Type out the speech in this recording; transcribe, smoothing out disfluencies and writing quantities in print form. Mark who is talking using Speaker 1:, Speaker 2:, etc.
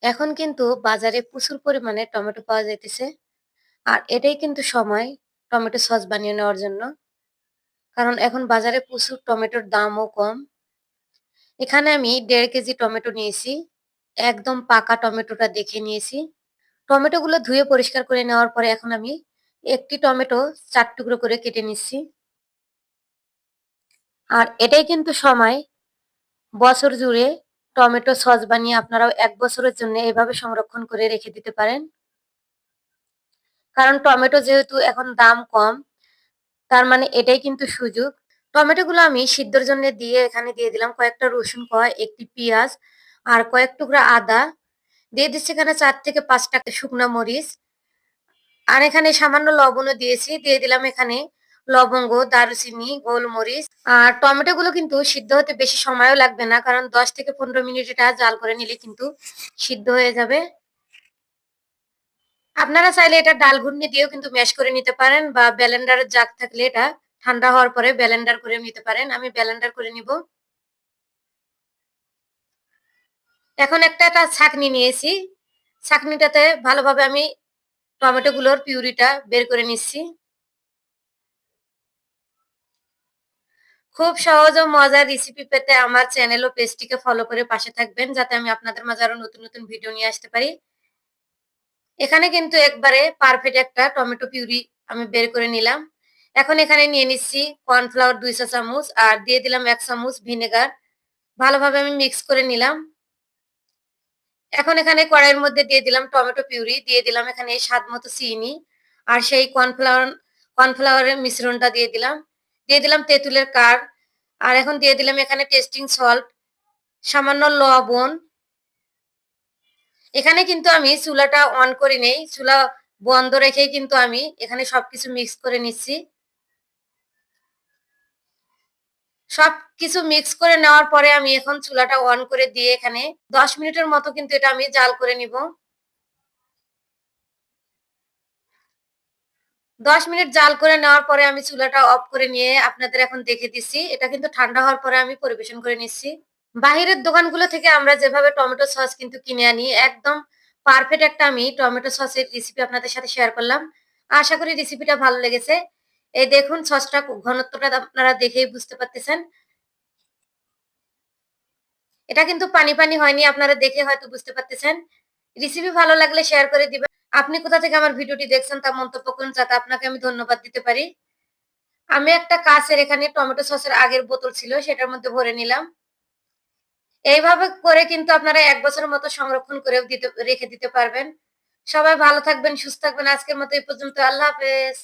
Speaker 1: এখন কিন্তু বাজারে প্রচুর পরিমাণে টমেটো পাওয়া যাইতেছে। আর এটাই কিন্তু সময় টমেটো সস বানিয়ে নেওয়ার জন্য। কারণ এখন বাজারে প্রচুর টমেটোর দামও কম। এখানে আমি ১.৫ কেজি টমেটো নিয়েছি। একদম পাকা টমেটোটা দেখে নিয়েছি। টমেটোগুলো ধুয়ে পরিষ্কার করে নেওয়ার পরে এখন আমি একটি টমেটো ৪ টুকরো করে কেটে নিচ্ছি। আর এটাই কিন্তু সময় বছর জুড়ে টমেটো সস বানিয়ে আপনারাও ১ বছরের জন্য এভাবে সংরক্ষণ করে রেখে দিতে পারেন। কারণ টমেটো যেহেতু এখন দাম কম, তার মানে এটাই কিন্তু সুযোগ। টমেটোগুলো আমি সিদ্ধর জন্য দিয়ে এখানে দিয়ে দিলাম কয়েকটা রসুন কোয়া, একটি পেঁয়াজ আর কয়েক টুকরা আদা। দিয়ে দিচ্ছি এখানে ৪ থেকে ৫ টা শুকনা মরিচ। আর এখানে সামান্য লবণও দিয়েছি। দিয়ে দিলাম এখানে লবঙ্গ, দারুচিনি, গোলমরিচ। আর টমেটোগুলো কিন্তু সিদ্ধ হতে বেশি সময়ও লাগবে না। কারণ ১০ থেকে ১৫ মিনিট এটা জাল করে নিলে কিন্তু সিদ্ধ হয়ে যাবে। আপনারা চাইলে এটা ডাল ঘুটনি দিয়েও কিন্তু ম্যাশ করে নিতে পারেন বা ব্লেন্ডারের জাগ থাকলে এটা ঠান্ডা হওয়ার পরে ব্লেন্ডার করে নিতে পারেন। আমি ব্লেন্ডার করে নিব। এখন একটা ছাঁকনি নিয়েছি। ছাঁকনিটাতে ভালোভাবে আমি টমেটোগুলোর পিউরিটা বের করে নিচ্ছি। খুব সহজ ও মজার রেসিপি পেতে আমার চ্যানেল ও পেজটিকে ফলো করে পাশে থাকবেন যাতে আমি আপনাদের মাঝে আরো নতুন নতুন ভিডিও নিয়ে আসতে পারি। এখানে কিন্তু একবারে পারফেক্ট একটা টমেটো পিউরি আমি বের করে নিলাম। এখন এখানে নিয়ে নিচ্ছি কর্নফ্লাওয়ার ২ চা চামচ আর দিয়ে দিলাম ১ চামচ ভিনেগার। ভালোভাবে আমি মিক্স করে নিলাম। এখন এখানে কড়াইয়ের মধ্যে দিয়ে দিলাম টমেটো পিউরি, দিয়ে দিলাম এখানে স্বাদমতো চিনি আর সেই কর্নফ্লাওয়ারের মিশ্রণটা দিয়ে দিলাম। দিয়ে দিলাম তেঁতুলের কাঠ আর এখন দিয়ে দিলাম এখানে টেস্টিং সল্ট, সামান্য লবণ। এখানে কিন্তু আমি চুলাটা অন করি নেই। চুলা বন্ধ রেখেই কিন্তু আমি এখানে সবকিছু মিক্স করে নিচ্ছি। সবকিছু মিক্স করে নেওয়ার পরে আমি এখন চুলাটা অন করে দিয়ে এখানে ১০ মিনিটের মতো কিন্তু এটা আমি জাল করে নিব। ১০ মিনিট জাল করে নেওয়ার পরে আমি চুলাটা অফ করে নিয়ে আপনাদের এখন দেখে দিচ্ছি। এটা কিন্তু ঠান্ডা হওয়ার পরে আমি পরিবেশন করে নিচ্ছি। বাহিরের দোকানগুলো থেকে আমরা যেভাবে টমেটো সস কিন্তু কিনে আনি, একদম পারফেক্ট একটা আমি টমেটো সসের রেসিপি আপনাদের সাথে শেয়ার করলাম। আশা করি রেসিপিটা ভালো লেগেছে। এই দেখুন সসটা ঘনত্বটা আপনারা দেখেই বুঝতে পারতেছেন। এটা কিন্তু পানি হয়নি। আপনারা দেখে হয়তো বুঝতে পারতেছেন। রেসিপি ভালো লাগলে শেয়ার করে দিবেন। আপনি কোথা থেকে আমার ভিডিওটি দেখছেন তা মন্তব্য করুন যাতে আপনাকে আমি ধন্যবাদ দিতে পারি। আমি একটা কাঁচের এখানে টমেটো সসের আগের বোতল ছিল সেটার মধ্যে ভরে নিলাম। এইভাবে করে কিন্তু আপনারা ১ বছরের মতো সংরক্ষণ করেও রেখে দিতে পারবেন। সবাই ভালো থাকবেন, সুস্থ থাকবেন। আজকের মতো এই পর্যন্ত। আল্লাহ হাফেজ।